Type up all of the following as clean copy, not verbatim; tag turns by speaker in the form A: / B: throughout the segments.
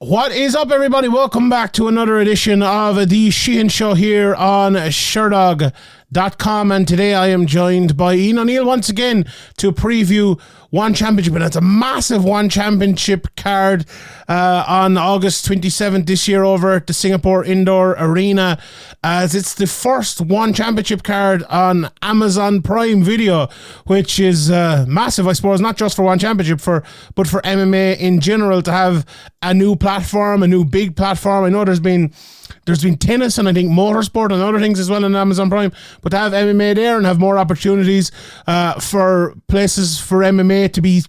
A: What is up, everybody? Welcome back to another edition of the Sheehan Show here on Sherdog.com, and today I am joined by Ian O'Neill once again to preview One Championship, and it's a massive One Championship card on August 27th this year over at the Singapore Indoor Arena, as it's the first One Championship card on Amazon Prime Video, which is massive, I suppose, not just for One Championship, but for MMA in general, to have a new platform, a new big platform. I know there's been tennis and I think motorsport and other things as well on Amazon Prime, but to have MMA there and have more opportunities for places for MMA to be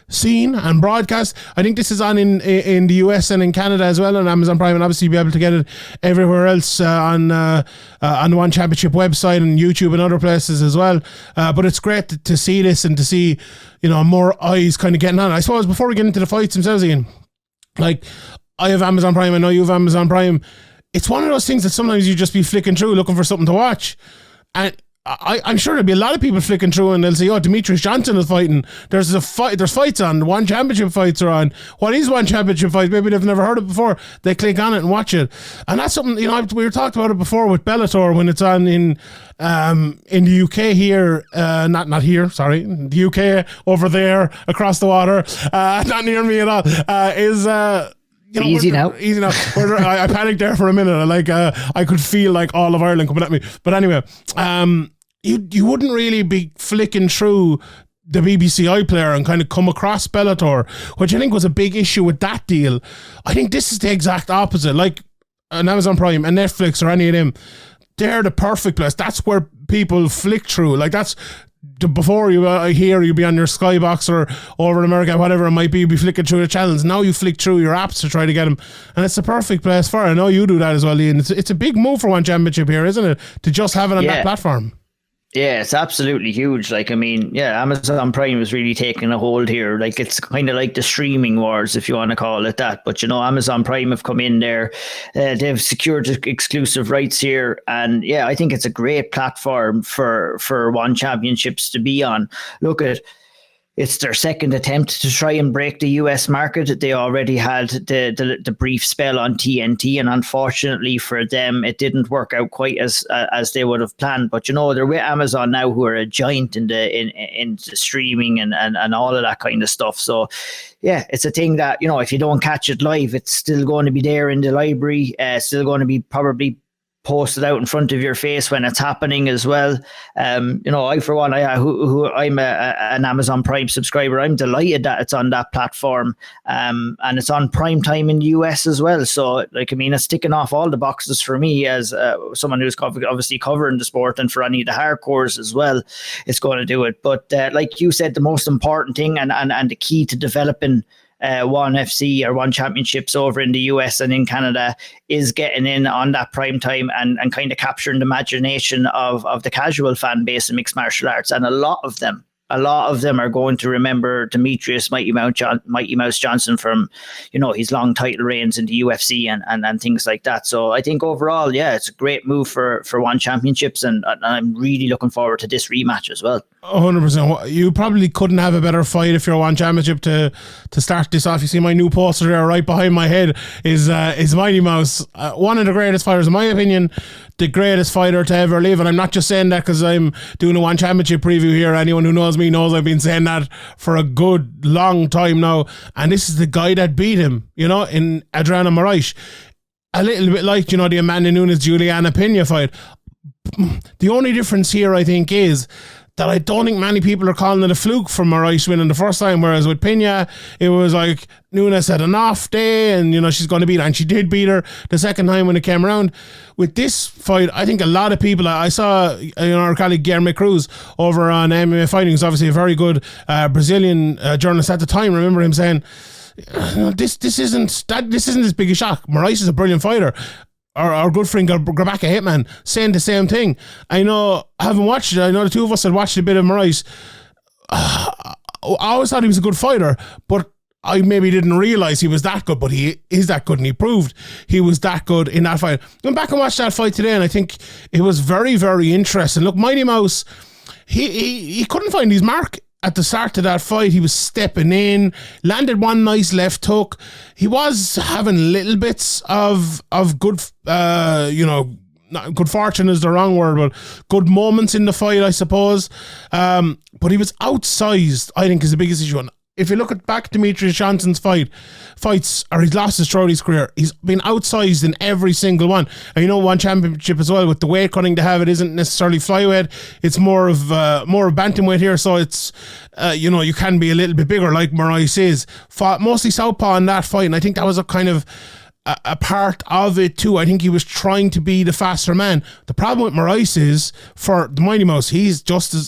A: seen and broadcast. I think this is on in the US and in Canada as well on Amazon Prime, and obviously you'll be able to get it everywhere else on the One Championship website and YouTube and other places as well. But it's great to see this and to see, you know, more eyes kind of getting on. I suppose before we get into the fights themselves, Ian, like, I have Amazon Prime, I know you have Amazon Prime. It's one of those things that sometimes you just be flicking through looking for something to watch, and I'm sure there'll be a lot of people flicking through and they'll say, oh, Demetrious Johnson is fighting. There's fights on. One Championship fights are on. What is One Championship fight? Maybe they've never heard it before. They click on it and watch it. And that's something, you know, we were talked about it before with Bellator when it's on in the UK here, not here, sorry, the UK over there across the water, not near me at all, is you know, easy now. I panicked there for a minute. I could feel like all of Ireland coming at me. But anyway, you wouldn't really be flicking through the BBC iPlayer and kind of come across Bellator, which I think was a big issue with that deal. I think this is the exact opposite. Like on Amazon Prime and Netflix or any of them, they're the perfect place. That's where people flick through. Like, that's before you you'd be on your Skybox or over in America, whatever it might be, you'd be flicking through the channels. Now you flick through your apps to try to get them, and it's the perfect place for it. I know you do that as well, Ian. It's a big move for One Championship here, isn't it, to just have it on that platform?
B: Yeah, it's absolutely huge. Like, I mean, yeah, Amazon Prime is really taking a hold here. Like, it's kind of like the streaming wars, if you want to call it that. But, you know, Amazon Prime have come in there. They've secured exclusive rights here. And, yeah, I think it's a great platform for One Championships to be on. Look at it's their second attempt to try and break the US market. They already had the brief spell on TNT, and unfortunately for them, it didn't work out quite as they would have planned. But, you know, they're with Amazon now, who are a giant in the streaming and all of that kind of stuff. So, yeah, it's a thing that, you know, if you don't catch it live, it's still going to be there in the library, still going to be probably posted out in front of your face when it's happening as well. You know, I, for one, I'm an Amazon Prime subscriber. I'm delighted that it's on that platform, and it's on prime time in the US as well. So, like, I mean, it's ticking off all the boxes for me as someone who's obviously covering the sport, and for any of the hardcores as well, it's going to do it. But like you said, the most important thing and the key to developing One FC or One Championships over in the US and in Canada is getting in on that prime time and kind of capturing the imagination of the casual fan base in mixed martial arts. And a lot of them are going to remember Demetrious Mighty Mouse Johnson from, you know, his long title reigns in the UFC and things like that. So I think overall, yeah, it's a great move for One Championships, and I'm really looking forward to this rematch as well.
A: 100%. You probably couldn't have a better fight if you're One Championship to start this off. You see my new poster there right behind my head is Mighty Mouse, one of the greatest fighters in my opinion, the greatest fighter to ever live. And I'm not just saying that because I'm doing a One Championship preview here. Anyone who knows me knows I've been saying that for a good long time now. And this is the guy that beat him, you know, in Adriano Moraes. A little bit like, you know, the Amanda Nunes-Juliana Pena fight. The only difference here, I think, is that I don't think many people are calling it a fluke for Moraes winning the first time, whereas with Pena, it was like Nunes had an off day and, you know, she's going to beat her, and she did beat her the second time when it came around. With this fight, I think a lot of people, I saw, you know, our colleague Guilherme Cruz over on MMA Fighting, who's obviously a very good Brazilian journalist at the time. I remember him saying, this isn't as big a shock. Moraes is a brilliant fighter. Our good friend Rebecca Hitman saying the same thing. I know, I haven't watched it. I know the two of us had watched a bit of Moraes. I always thought he was a good fighter, but I maybe didn't realise he was that good, but he is that good, and he proved he was that good in that fight. I went back and watched that fight today, and I think it was very, very interesting. Look, Mighty Mouse, he couldn't find his mark at the start of that fight, he was stepping in, landed one nice left hook. He was having little bits of good, not good fortune is the wrong word, but good moments in the fight, I suppose. But he was outsized, I think, is the biggest issue. And if you look at back Demetrious Johnson's fights, or his losses throughout his career, he's been outsized in every single one. And one championship as well, with the weight cutting to have, it isn't necessarily flyweight, it's more of bantamweight here, so it's you can be a little bit bigger, like Moraes is. Fought mostly southpaw in that fight, and I think that was a kind of a part of it too. I think he was trying to be the faster man. The problem with Moraes is, for the Mighty Mouse, he's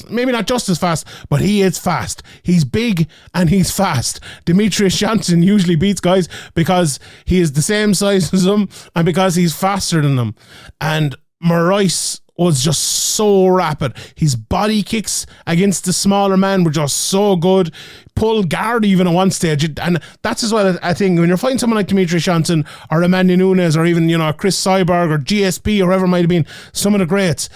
A: maybe not just as fast, but he is fast. He's big and he's fast. Demetrious Johnson usually beats guys because he is the same size as them and because he's faster than them. And Moraes was just so rapid. His body kicks against the smaller man were just so good. Pulled guard even at one stage. And that's as well, I think, when you're fighting someone like Demetrious Johnson or Amanda Nunes or even, Chris Cyborg or GSP or whoever it might have been, some of the greats,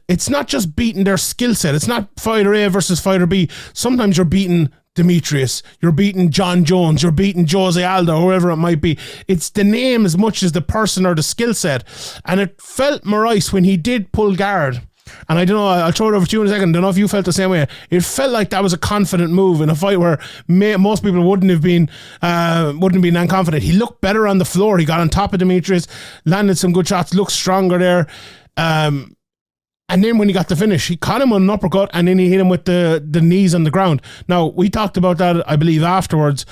A: it's not just beating their skill set. It's not fighter A versus fighter B. Sometimes you're beating Demetrious, you're beating John Jones, you're beating Jose Aldo, whoever it might be. It's the name as much as the person or the skill set. And it felt Moraes when he did pull guard, and I don't know, I'll throw it over to you in a second, I don't know if you felt the same way. It felt like that was a confident move in a fight where most people wouldn't have been that confident. He looked better on the floor. He got on top of Demetrious, landed some good shots, looked stronger there. And then when he got the finish, he caught him on an uppercut and then he hit him with the knees on the ground. Now, we talked about that, I believe, afterwards.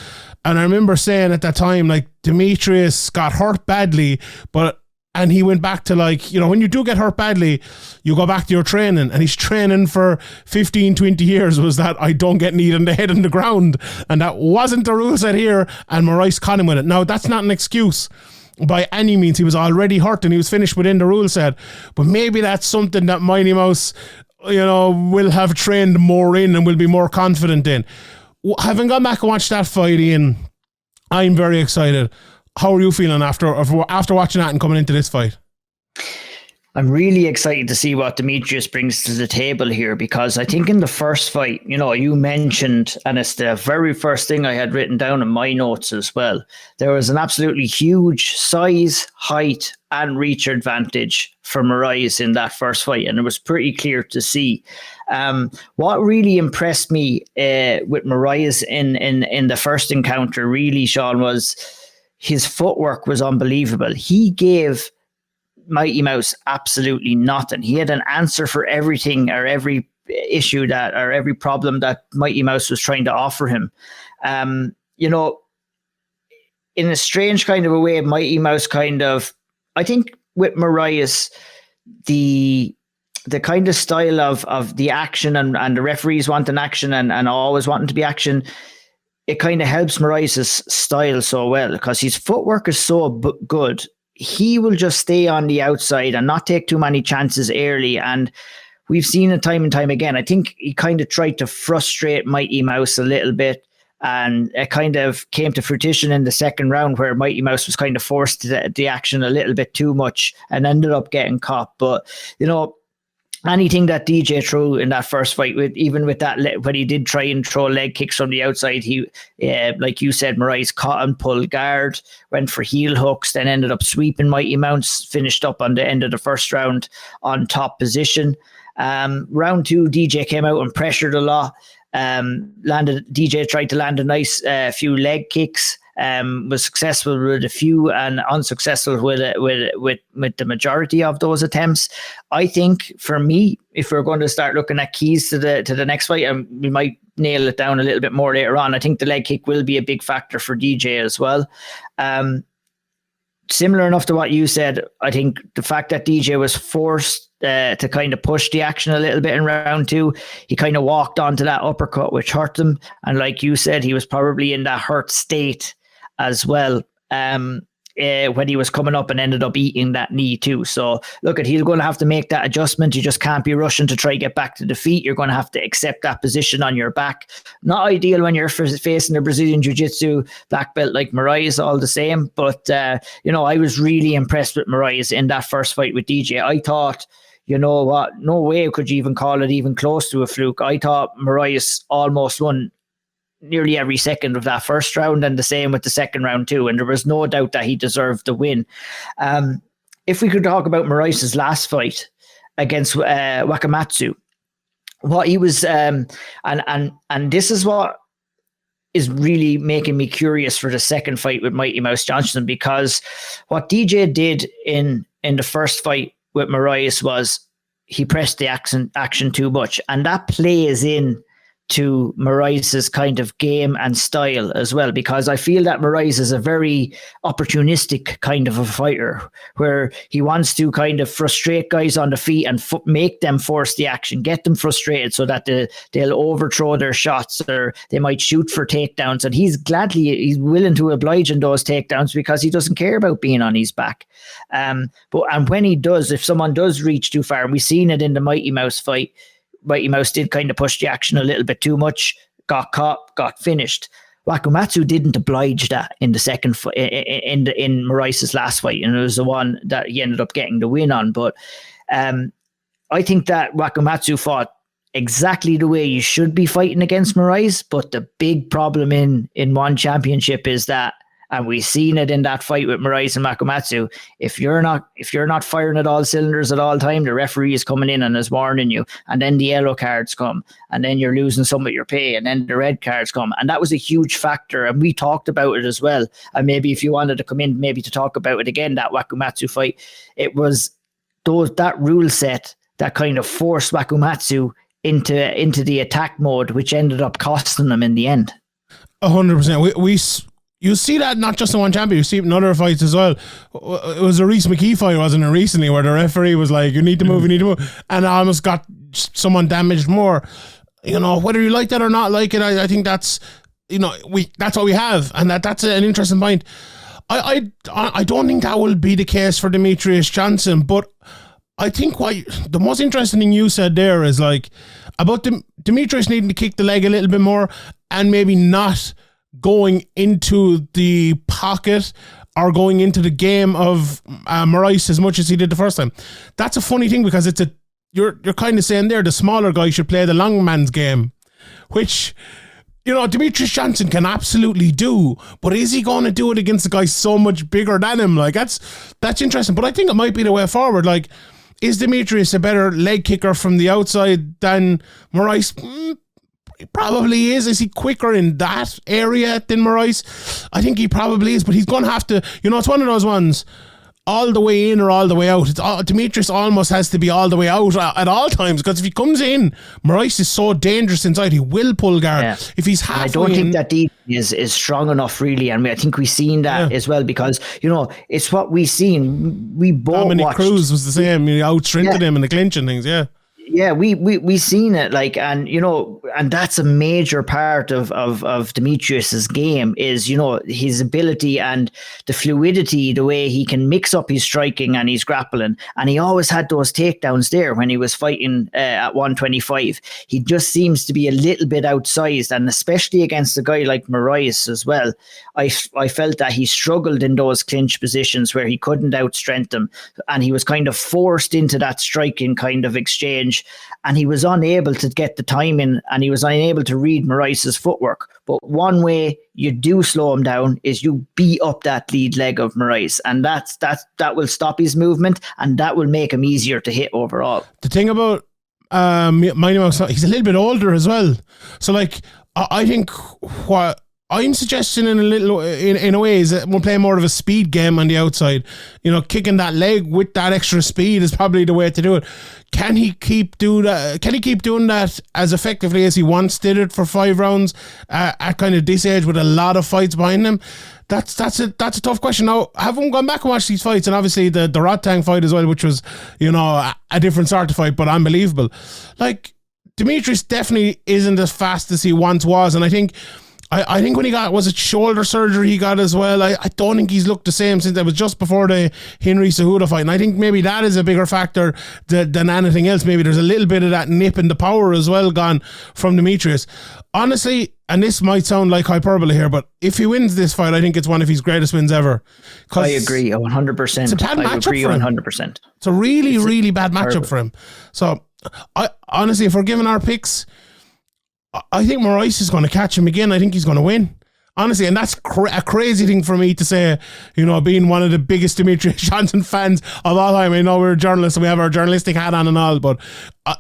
A: And I remember saying at that time, like, Demetrious got hurt badly, and he went back to, like, when you do get hurt badly, you go back to your training. And his training for 15, 20 years was that I don't get kneed on the head on the ground. And that wasn't the rule set here. And Moraes caught him with it. Now, that's not an excuse by any means. He was already hurt and he was finished within the rule set, but maybe that's something that Mighty Mouse will have trained more in and will be more confident in. Having gone back and watched that fight, Ian, I'm very excited. How are you feeling after watching that and coming into this fight?
B: I'm really excited to see what Demetrious brings to the table here, because I think in the first fight, you mentioned, and it's the very first thing I had written down in my notes as well, there was an absolutely huge size, height, and reach advantage for Moraes in that first fight, and it was pretty clear to see. What really impressed me with Moraes in the first encounter, really, Sean, was his footwork was unbelievable. He gave Mighty Mouse absolutely nothing. He had an answer for everything, or every issue or every problem that Mighty Mouse was trying to offer him. In a strange kind of a way, Mighty Mouse I think with Moraes, the kind of style of the action and the referees wanting action and always wanting to be action, it kind of helps Moraes' style so well, because his footwork is so good. He will just stay on the outside and not take too many chances early. And we've seen it time and time again. I think he kind of tried to frustrate Mighty Mouse a little bit, and it kind of came to fruition in the second round, where Mighty Mouse was kind of forced to the action a little bit too much and ended up getting caught. But, anything that DJ threw in that first fight, even with that, when he did try and throw leg kicks from the outside, he, like you said, Moraes caught and pulled guard, went for heel hooks, then ended up sweeping Mighty Mouse, finished up on the end of the first round on top position. Round two, DJ came out and pressured a lot. DJ tried to land a nice few leg kicks. Was successful with a few and unsuccessful with the majority of those attempts. I think, for me, if we're going to start looking at keys to the next fight, and we might nail it down a little bit more later on, I think the leg kick will be a big factor for DJ as well. Similar enough to what you said, I think the fact that DJ was forced to kind of push the action a little bit in round two, he kind of walked onto that uppercut, which hurt him. And like you said, he was probably in that hurt state as well when he was coming up, and ended up eating that knee too. So look, he's going to have to make that adjustment. You just can't be rushing to try to get back to the feet. You're going to have to accept that position on your back. Not ideal when you're facing a Brazilian Jiu-Jitsu black belt like Moraes, all the same. But I was really impressed with Moraes in that first fight with DJ. I thought you know what? No way could you even call it even close to a fluke. I thought Moraes almost won nearly every second of that first round, and the same with the second round too. And there was no doubt that he deserved the win. If we could talk about Moraes' last fight against Wakamatsu, what he was, and this is what is really making me curious for the second fight with Mighty Mouse Johnson, because what DJ did in the first fight with Moraes was he pressed the action too much, and that plays in to Moraes' kind of game and style as well, because I feel that Moraes is a very opportunistic kind of a fighter, where he wants to kind of frustrate guys on the feet and make them force the action, get them frustrated so that they'll overthrow their shots, or they might shoot for takedowns, and he's willing to oblige in those takedowns because he doesn't care about being on his back. But when he does, if someone does reach too far, and we've seen it in the Mighty Mouse fight, Mighty Mouse did kind of push the action a little bit too much, got caught, got finished. Wakamatsu didn't oblige that in the second fight, in Moraes' last fight, and it was the one that he ended up getting the win on. But I think that Wakamatsu fought exactly the way you should be fighting against Moraes. But the big problem in one championship is that, and we've seen it in that fight with Moraes and Wakamatsu, if you're not firing at all cylinders at all time, the referee is coming in and is warning you, and then the yellow cards come, and then you're losing some of your pay, and then the red cards come. And that was a huge factor, and we talked about it as well. And maybe if you wanted to come in maybe to talk about it again, that Wakamatsu fight, it was that rule set that kind of forced Wakamatsu into the attack mode, which ended up costing them in the end.
A: 100%. You see that not just in one champion, you see it in other fights as well. It was a Reese McKee fight, wasn't it, recently, where the referee was like, you need to move, and I almost got someone damaged more. You know, whether you like that or not like it, I think that's, that's what we have, and that's an interesting point. I don't think that will be the case for Demetrious Johnson, but I think the most interesting thing you said there is like about Demetrious needing to kick the leg a little bit more, and maybe not going into the pocket or going into the game of Moraes as much as he did the first time. That's a funny thing, because you're kind of saying there the smaller guy should play the long man's game, which, Demetrious Johnson can absolutely do, but is he going to do it against a guy so much bigger than him? Like, that's interesting, but I think it might be the way forward. Like, is Demetrious a better leg kicker from the outside than Moraes? He probably is. Is he quicker in that area than Moraes? I think he probably is, but he's going to have to, it's one of those ones, all the way in or all the way out. Demetrious almost has to be all the way out at all times, because if he comes in, Moraes is so dangerous inside, he will pull guard. Yeah. If he's halfway, I
B: don't think that deep is strong enough, really, and I think we've seen that as well, because it's what we've seen. We both
A: Dominic Cruz was the same. He out-shrinted him in the clinch and things.
B: Yeah, we seen it, like, and and that's a major part of Demetrious's game is his ability and the fluidity, the way he can mix up his striking and his grappling, and he always had those takedowns there when he was fighting at 125. He just seems to be a little bit outsized, and especially against a guy like Moraes as well. I felt that he struggled in those clinch positions where he couldn't outstrength him, and he was kind of forced into that striking kind of exchange, and he was unable to get the timing, and he was unable to read Moraes' footwork. But one way you do slow him down is you beat up that lead leg of Moraes, and that will stop his movement, and that will make him easier to hit overall.
A: The thing about he's a little bit older as well, so like I think what I'm suggesting in a way is that we'll play more of a speed game on the outside. Kicking that leg with that extra speed is probably the way to do it. Can he keep doing that? Can he keep doing that as effectively as he once did it for 5 rounds at kind of this age with a lot of fights behind him? That's a tough question. Now, I haven't gone back and watched these fights, and obviously the Rotang fight as well, which was a different sort of fight, but unbelievable. Like, Demetrious definitely isn't as fast as he once was, and I think I think when he got, was it shoulder surgery he got as well? I don't think he's looked the same since it was just before the Henry Cejudo fight. And I think maybe that is a bigger factor than anything else. Maybe there's a little bit of that nip in the power as well gone from Demetrious. Honestly, and this might sound like hyperbole here, but if he wins this fight, I think it's one of his greatest wins ever.
B: I agree 100%.
A: It's a bad matchup for him.
B: 100%.
A: It's a really bad matchup for him. So, I honestly, if we're giving our picks, I think Moraes is going to catch him again. I think he's going to win. Honestly, and that's a crazy thing for me to say, you know, being one of the biggest Demetrious Johnson fans of all time. I know we're journalists and we have our journalistic hat on and all, but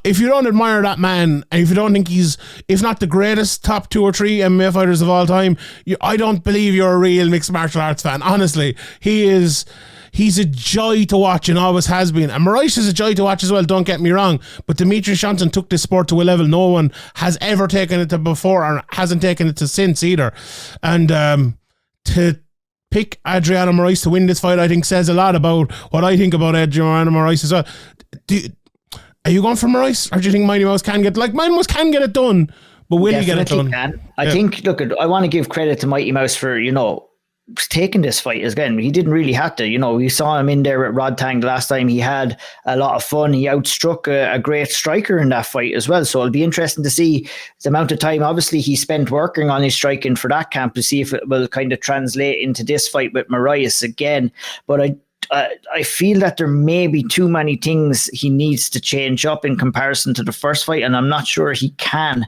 A: if you don't admire that man, and if you don't think he's, if not the greatest top 2 or 3 MMA fighters of all time, I don't believe you're a real mixed martial arts fan. Honestly, he's a joy to watch and always has been. And Moraes is a joy to watch as well, don't get me wrong. But Demetrious Johnson took this sport to a level no one has ever taken it to before or hasn't taken it to since either. And to pick Adriano Moraes to win this fight, I think says a lot about what I think about Adriano Moraes as well. Are you going for Moraes? Or do you think Mighty Mouse can get, like Mighty Mouse can get it done, but will he get it done?
B: Can. I think, look, I want to give credit to Mighty Mouse for, you know, taking this fight again. He didn't really have to, you know, we saw him in there at Rodtang the last time. He had a lot of fun. He outstruck a great striker in that fight as well. So it'll be interesting to see the amount of time, obviously, he spent working on his striking for that camp, to see if it will kind of translate into this fight with Moraes again. But I feel that there may be too many things he needs to change up in comparison to the first fight, and I'm not sure he can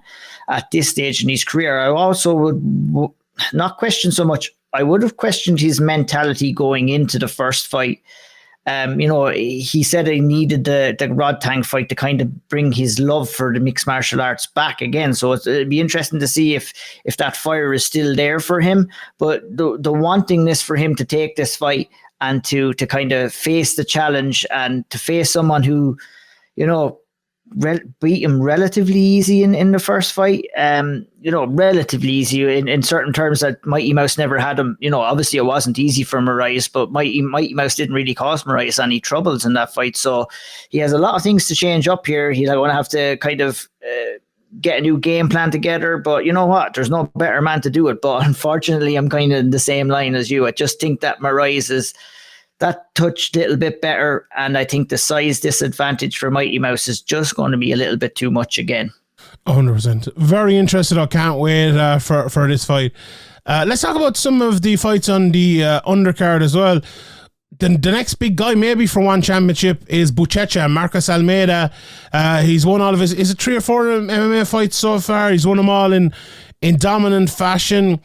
B: at this stage in his career. I also would not question so much, I would have questioned his mentality going into the first fight. You know, he said he needed the Rodtang fight to kind of bring his love for the mixed martial arts back again. So it'd be interesting to see if that fire is still there for him. But the wantingness for him to take this fight and to kind of face the challenge and to face someone who, you know, beat him relatively easy in the first fight, you know, relatively easy in certain terms that Mighty Mouse never had him. You know, obviously it wasn't easy for Moraes, but Mighty Mouse didn't really cause Moraes any troubles in that fight. So he has a lot of things to change up here. He's going to have to kind of get a new game plan together, but you know what? There's no better man to do it. But unfortunately, I'm kind of in the same line as you. I just think that Moraes is that touch a little bit better, and I think the size disadvantage for Mighty Mouse is just going to be a little bit too much again.
A: 100%. Very interested. I can't wait for this fight. Let's talk about some of the fights on the undercard as well. The next big guy maybe for one championship is Buchecha, Marcos Almeida. He's won all of his, is it 3 or 4 MMA fights so far? He's won them all in dominant fashion.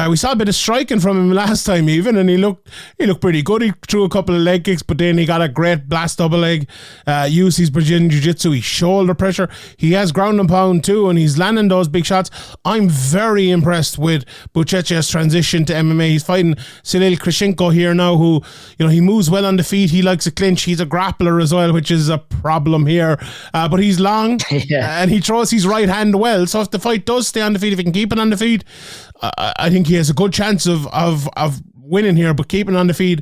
A: We saw a bit of striking from him last time even, and he looked pretty good. He threw a couple of leg kicks, but then he got a great blast double leg, used his Brazilian Jiu-Jitsu, his shoulder pressure. He has ground and pound too, and he's landing those big shots. I'm very impressed with Buchecha's transition to MMA. He's fighting Cerilli Grishenko here now, who, you know, he moves well on the feet. He likes a clinch. He's a grappler as well, which is a problem here. But he's long, and he throws his right hand well. So if the fight does stay on the feet, if he can keep it on the feet, I think he has a good chance of winning here, but keeping on the feet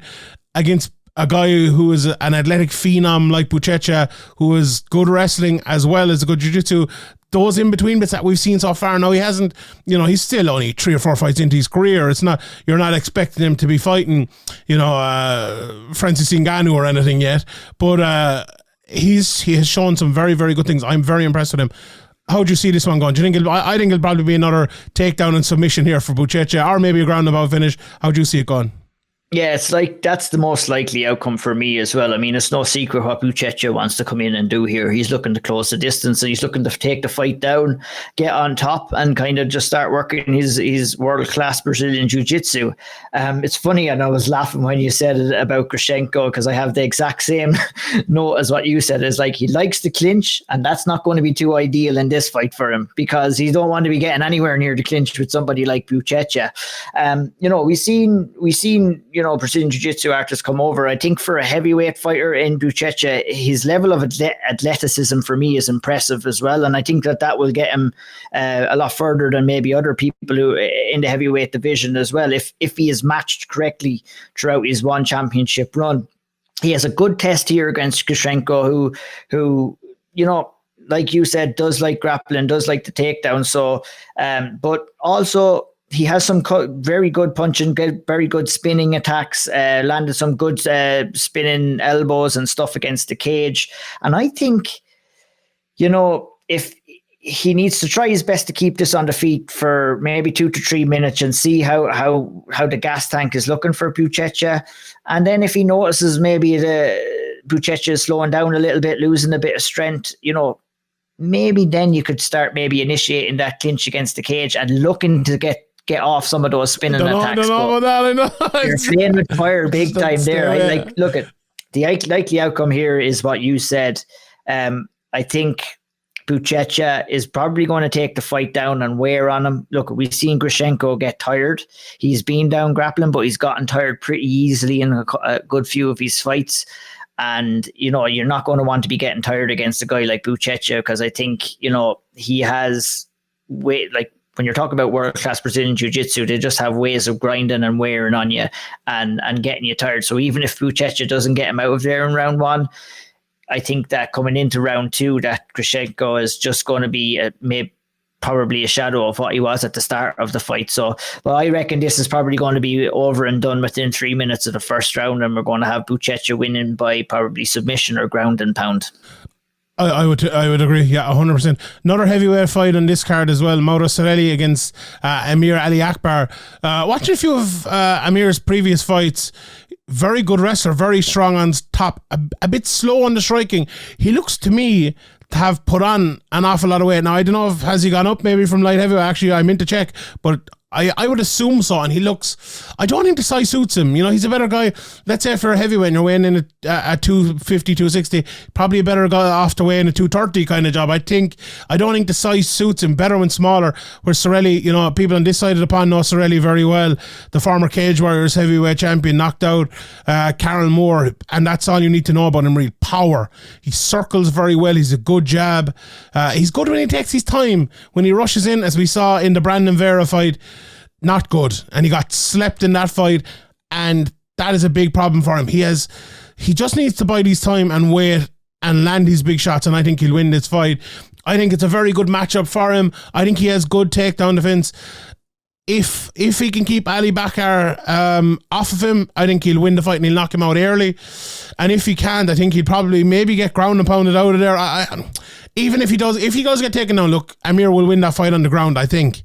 A: against a guy who is an athletic phenom like Buchecha, who is good wrestling as well as a good jiu-jitsu. Those in-between bits that we've seen so far, now he hasn't, you know, he's still only 3 or 4 fights into his career. It's not, you're not expecting him to be fighting, you know, Francis Ngannou or anything yet, but he has shown some very, very good things. I'm very impressed with him. How do you see this one going? Do you think I think it'll probably be another takedown and submission here for Buchecha, or maybe a roundabout finish. How do you see it going?
B: Yeah, it's like that's the most likely outcome for me as well. I mean, it's no secret what Buchecha wants to come in and do here. He's looking to close the distance, and he's looking to take the fight down, get on top, and kind of just start working his world-class Brazilian Jiu-Jitsu. It's funny, and I was laughing when you said it about Grishenko, because I have the exact same note as what you said. It's like he likes to clinch, and that's not going to be too ideal in this fight for him, because he don't want to be getting anywhere near the clinch with somebody like Buchecha. You know, we've seen you know, Brazilian Jiu-Jitsu artists come over. I think for a heavyweight fighter in Buchecha, his level of athleticism for me is impressive as well, and I think that will get him a lot further than maybe other people who in the heavyweight division as well, if he is matched correctly throughout his one championship run. He has a good test here against Grishenko, who you know, like you said, does like grappling, does like the takedown. So, but also he has some very good punching, very good spinning attacks, landed some good spinning elbows and stuff against the cage. And I think, if he needs to try his best to keep this on the feet for maybe 2 to 3 minutes and see how the gas tank is looking for Buchecha. And then if he notices maybe the Buchecha is slowing down a little bit, losing a bit of strength, maybe then you could start maybe initiating that clinch against the cage and looking to get off some of those spinning attacks.
A: I know.
B: You're playing with fire big time there. Look at the likely outcome here is what you said. I think Buchecha is probably going to take the fight down and wear on him. Look, we've seen Grishenko get tired. He's been down grappling, but he's gotten tired pretty easily in a good few of his fights. And, you're not going to want to be getting tired against a guy like Buchecha, because I think, he has when you're talking about world-class Brazilian Jiu-Jitsu, they just have ways of grinding and wearing on you and getting you tired. So even if Buchecha doesn't get him out of there in round 1, I think that coming into round 2, that Grishenko is just going to be probably a shadow of what he was at the start of the fight. So, I reckon this is probably going to be over and done within 3 minutes of the first round, and we're going to have Buchecha winning by probably submission or ground and pound.
A: I would agree. Yeah, 100%. Another heavyweight fight on this card as well. Mauro Cerilli against Amir Aliakbari. Watching a few of Amir's previous fights, very good wrestler, very strong on top, a bit slow on the striking. He looks to me to have put on an awful lot of weight. Now, I don't know if has he gone up maybe from light heavyweight. Actually, I meant to check, but I would assume so, and I don't think the size suits him. He's a better guy. Let's say for a heavyweight, and you're weighing in at 250, 260, probably a better guy off to weigh in a 230 kind of job. I don't think the size suits him. Better when smaller. Where Cerilli, people on this side of the pond know Cerilli very well. The former Cage Warriors heavyweight champion, knocked out Kirill Moore, and that's all you need to know about him. Real power. He circles very well. He's a good jab. He's good when he takes his time. When he rushes in, as we saw in the Brandon Vera fight, not good, and he got slept in that fight, and that is a big problem for him. He just needs to bide his time and wait and land his big shots, and I think he'll win this fight. I think it's a very good matchup for him. I think he has good takedown defense. If he can keep Ali Bakar off of him, I think he'll win the fight and he'll knock him out early. And if he can't, I think he'd probably maybe get ground and pounded out of there. Even if he does get taken down, look, Amir will win that fight on the ground, I think.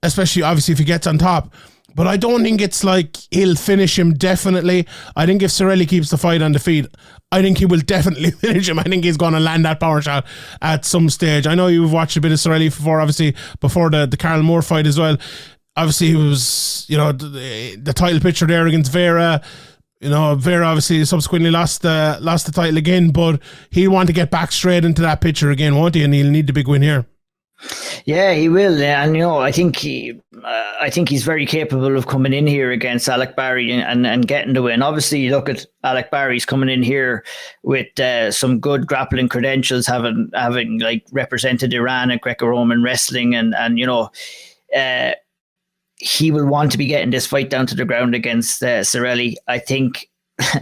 A: Especially, obviously, if he gets on top. But I don't think it's like he'll finish him, definitely. I think if Cerilli keeps the fight on the feet, I think he will definitely finish him. I think he's going to land that power shot at some stage. I know you've watched a bit of Cerilli before, obviously, before the Kirill Moore fight as well. Obviously, he was, the title picture there against Vera. Vera obviously subsequently lost the title again, but he'll want to get back straight into that picture again, won't he? And he'll need the big win here.
B: Yeah, he will, and I think he's very capable of coming in here against Aliakbari and getting the win. Obviously, you look at Aliakbari's coming in here with some good grappling credentials, having like represented Iran at Greco-Roman wrestling, and he will want to be getting this fight down to the ground against Cerilli. I think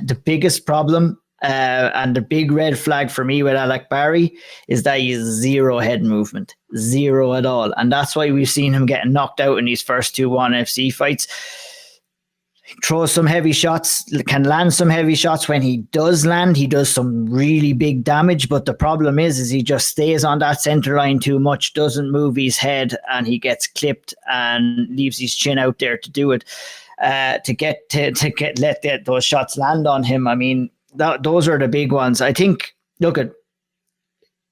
B: the biggest problem and the big red flag for me with Aliakbari is that he has zero head movement, zero at all. And that's why we've seen him getting knocked out in these first 2 ONE FC fights. He throws some heavy shots, can land some heavy shots. When he does land, he does some really big damage. But the problem is he just stays on that center line too much, doesn't move his head, and he gets clipped and leaves his chin out there to do it, to let those shots land on him. I mean, those are the big ones. I think,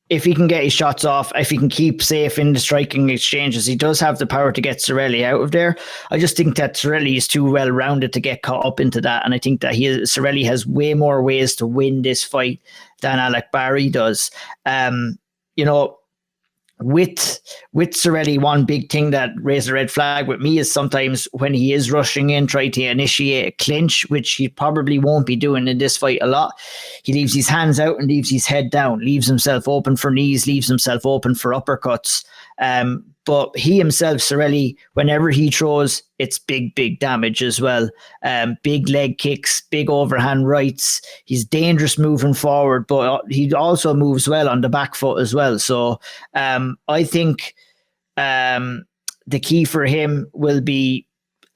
B: if he can get his shots off, if he can keep safe in the striking exchanges, he does have the power to get Cerilli out of there. I just think that Cerilli is too well rounded to get caught up into that. And I think that Cerilli has way more ways to win this fight than Aliakbari does. With Cerilli, one big thing that raised a red flag with me is sometimes when he is rushing in, trying to initiate a clinch, which he probably won't be doing in this fight a lot. He leaves his hands out and leaves his head down, leaves himself open for knees, leaves himself open for uppercuts. But he himself, Cerilli, whenever he throws, it's big damage as well. Big leg kicks, big overhand rights. He's dangerous moving forward, but he also moves well on the back foot as well. So I think the key for him will be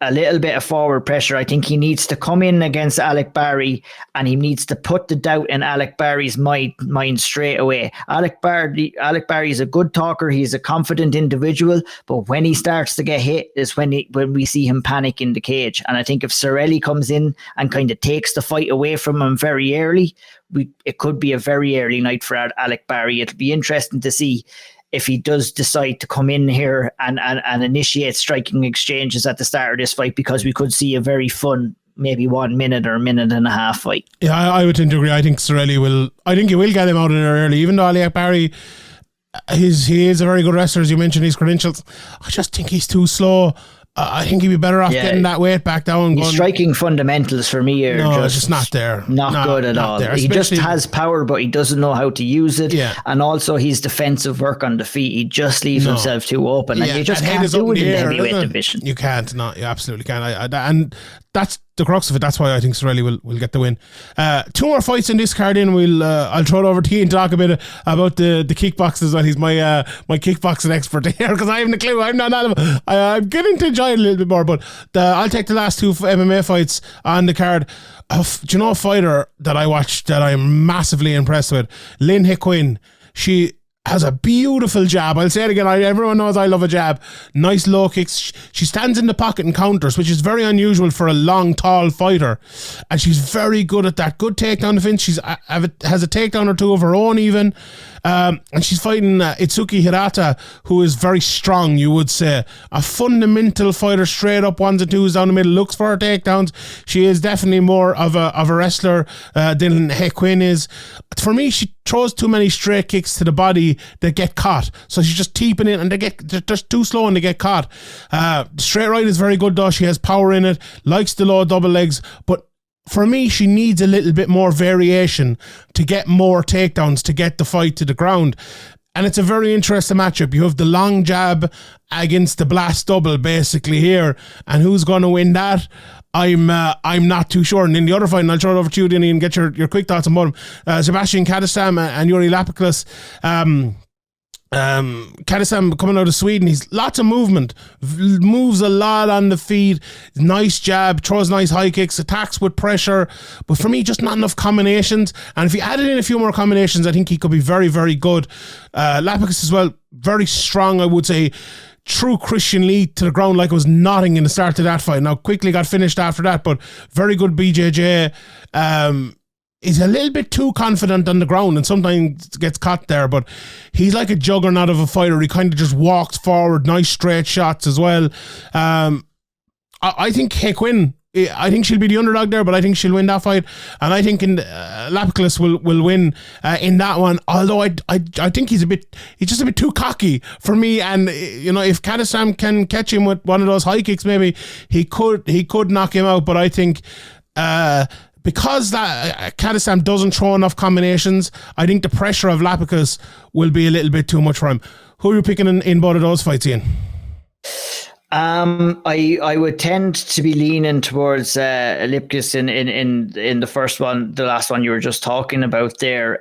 B: a little bit of forward pressure. I think he needs to come in against Aliakbari, and he needs to put the doubt in Aliakbari's mind straight away. Aliakbari is a good talker. He's a confident individual, but when he starts to get hit is when we see him panic in the cage. And I think if Cerilli comes in and kind of takes the fight away from him very early, it could be a very early night for Aliakbari. It'll be interesting to see if he does decide to come in here and initiate striking exchanges at the start of this fight, because we could see a very fun, maybe 1 minute or a minute and a half fight.
A: Yeah, I would tend to agree. I think Cerilli he will get him out in there early, even though Aliakbari, he is a very good wrestler, as you mentioned, his credentials. I just think he's too slow. I think he'd be better off getting that weight back down.
B: His striking fundamentals for me are
A: just not there.
B: Not good at all. He just has power, but he doesn't know how to use it. Yeah. And also his defensive work on the feet, he just leaves himself too open. And you just can't do it in the heavyweight division.
A: You can't. No, you absolutely can't. And that's the crux of it. That's why I think Cerilli will get the win. 2 more fights in this card in. I'll throw it over to you and talk a bit about the kickboxing as well. He's my kickboxing expert here, because I haven't a clue. I'm getting to enjoy it a little bit more, but I'll take the last 2 MMA fights on the card. Do you know a fighter that I watched that I'm massively impressed with? Lynn Heqin. She has a beautiful jab. I'll say it again. Everyone knows I love a jab. Nice low kicks. She stands in the pocket and counters, which is very unusual for a long, tall fighter. And she's very good at that. Good takedown defense. She's has a takedown or 2 of her own even. And she's fighting Itsuki Hirata, who is very strong, you would say. A fundamental fighter, straight up 1s and 2s down the middle, looks for her takedowns. She is definitely more of a wrestler than Heqin is. For me, she throws too many straight kicks to the body that get caught. So she's just teeping it, and they're just too slow and they get caught. Straight right is very good though. She has power in it, likes the low double legs, but for me, she needs a little bit more variation to get more takedowns, to get the fight to the ground. And it's a very interesting matchup. You have the long jab against the blast double basically here. And who's going to win that? I'm not too sure. And in the other fight, and I'll throw it over to you, Denny, and get your quick thoughts on both Zebaztian Kadestam and Iuri Lapicus. Kadestam coming out of Sweden, he's lots of movement, moves a lot on the feet, nice jab, throws nice high kicks, attacks with pressure, but for me just not enough combinations. And if he added in a few more combinations, I think he could be very, very good. Lapicus as well, very strong, I would say. True Christian lead to the ground like it was nothing in the start of that fight. Now quickly got finished after that, but very good BJJ. He's a little bit too confident on the ground and sometimes gets caught there, but he's like a juggernaut of a fighter. He kind of just walks forward, nice straight shots as well. I think Heqin, I think she'll be the underdog there, but I think she'll win that fight. And I think Lapicus will win in that one. Although I think he's just a bit too cocky for me. And if Kadestam can catch him with one of those high kicks, maybe he could knock him out. But I think because that Kadestam doesn't throw enough combinations, I think the pressure of Lapicus will be a little bit too much for him. Who are you picking in both of those fights, Ian?
B: I would tend to be leaning towards Lapicus in the first one, the last one you were just talking about there.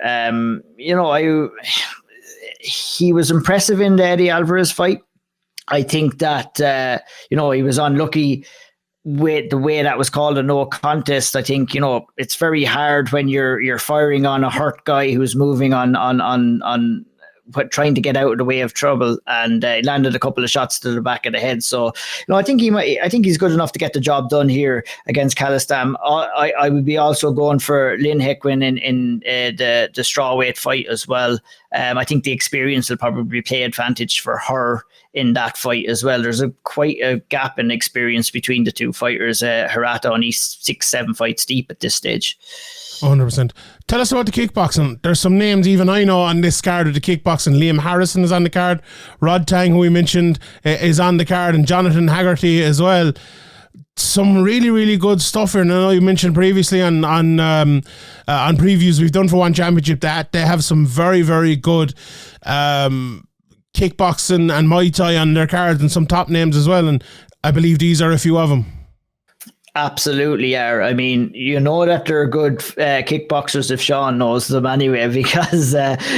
B: He was impressive in the Eddie Alvarez fight. I think that he was unlucky with the way that was called a no contest. I think it's very hard when you're firing on a hurt guy who's moving on trying to get out of the way of trouble, and he landed a couple of shots to the back of the head. So I think he's good enough to get the job done here against Kadestam. I would be also going for Lynn Heqin in the strawweight fight as well. I think the experience will probably play advantage for her in that fight as well. There's quite a gap in experience between the two fighters. Hirata only 6-7 fights deep at this stage.
A: 100%. Tell us about the kickboxing. There's some names even I know on this card of the kickboxing. Liam Harrison is on the card. Rod Tang, who we mentioned, is on the card, and Jonathan Haggerty as well. Some really, really good stuff here. And I know you mentioned previously on previews we've done for One Championship that they have some very, very good kickboxing and Muay Thai on their cards, and some top names as well. And I believe these are a few of them.
B: absolutely are. I mean, you know that they're good kickboxers if Sean knows them anyway, because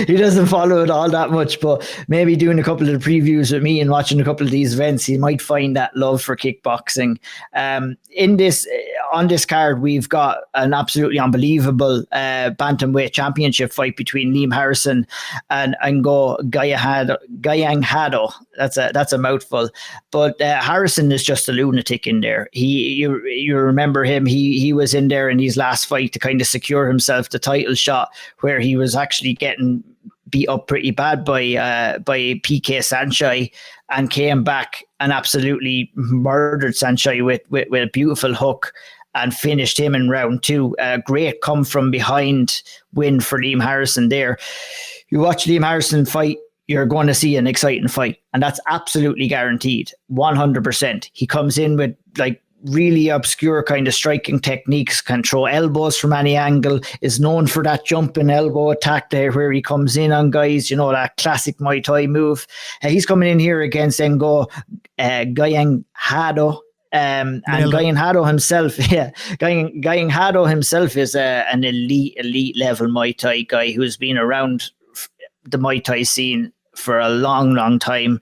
B: he doesn't follow it all that much. But maybe doing a couple of the previews with me and watching a couple of these events, he might find that love for kickboxing. On this card, we've got an absolutely unbelievable bantamweight championship fight between Liam Harrison and Ngo Gayangado. That's a mouthful, but Harrison is just a lunatic in there. You remember him? He was in there in his last fight to kind of secure himself the title shot, where he was actually getting beat up pretty bad by PK Sanchai, and came back and absolutely murdered Sanchai with a beautiful hook and finished him in round 2. A great come from behind win for Liam Harrison there. You watch Liam Harrison fight, you're going to see an exciting fight, and that's absolutely guaranteed, 100%. He comes in with like really obscure kind of striking techniques, can throw elbows from any angle, is known for that jumping elbow attack there where he comes in on guys, you know, that classic Muay Thai move. He's coming in here against Ngo Gayangado. And Gayangado himself, Gayangado himself is an elite level Muay Thai guy who's been around the Muay Thai scene for a long time.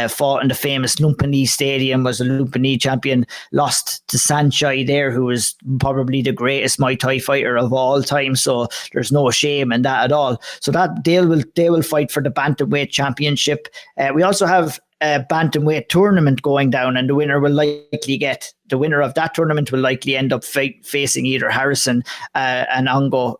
B: Fought in the famous Lumpini Stadium, was a Lumpini champion, lost to Sanchai there, who was probably the greatest Muay Thai fighter of all time. So there's no shame in that at all. So that they will fight for the bantamweight championship. We also have a bantamweight tournament going down, and the winner of that tournament will likely end up facing either Harrison and Ngo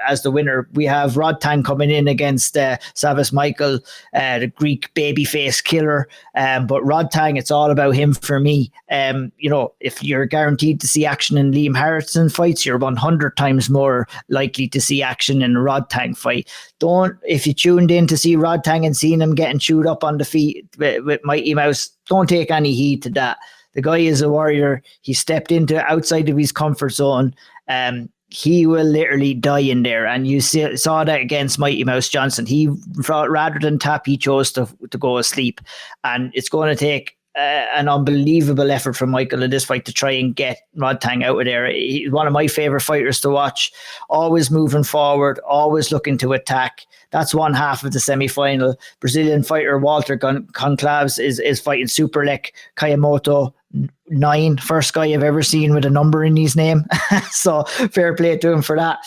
B: as the winner. We have Rodtang coming in against Savas Michael, the Greek babyface killer. But Rodtang, it's all about him for me. You know, if you're guaranteed to see action in Liam Harrison fights, you're 100 times more likely to see action in a Rodtang fight. If you tuned in to see Rodtang and seen him getting chewed up on the feet with Mighty Mouse, don't take any heed to that. The guy is a warrior. He stepped into outside of his comfort zone. He will literally die in there. And you saw that against Mighty Mouse Johnson. He, rather than tap, he chose to go asleep. And it's going to take an unbelievable effort from Michael in this fight to try and get Rodtang out of there. He's one of my favorite fighters to watch. Always moving forward, always looking to attack. That's one half of the semi-final. Brazilian fighter Walter Conclaves is fighting Superlek Kayamoto 9, first guy I've ever seen with a number in his name. So fair play to him for that.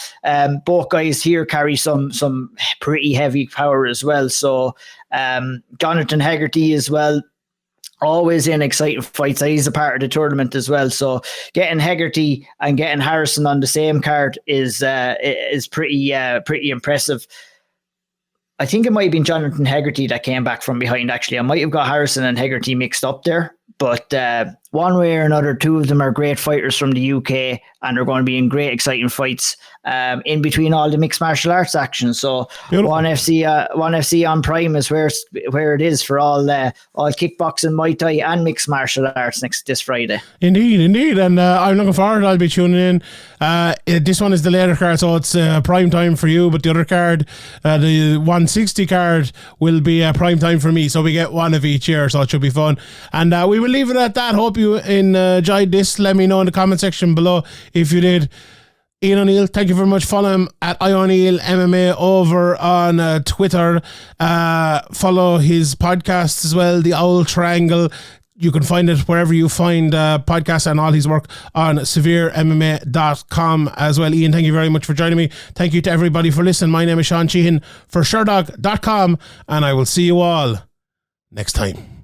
B: Both guys here carry some pretty heavy power as well. So Jonathan Hegarty as well, always in exciting fights. He's a part of the tournament as well. So getting Hegarty and getting Harrison on the same card is pretty impressive. I think it might have been Jonathan Hegarty that came back from behind, actually. I might have got Harrison and Hegarty mixed up there. But one way or another, two of them are great fighters from the UK, and they're going to be in great, exciting fights in between all the mixed martial arts action. So Beautiful. One FC on Prime is where it is for all kickboxing, Muay Thai, and mixed martial arts this Friday.
A: Indeed, and I'm looking forward. I'll be tuning in. This one is the later card, so it's prime time for you. But the other card, the 160 card, will be prime time for me. So we get one of each year, so it should be fun. And we will leave it at that. Hope you enjoyed this. Let me know in the comment section below if you did. Ian O'Neill, thank you very much. Follow him at O'Neill MMA over on Twitter. Follow his podcast as well, The Owl Triangle. You can find it wherever you find podcasts, and all his work on severemma.com as well. Ian, thank you very much for joining me. Thank you to everybody for listening. My name is Sean Sheehan for Sherdog.com, and I will see you all next time.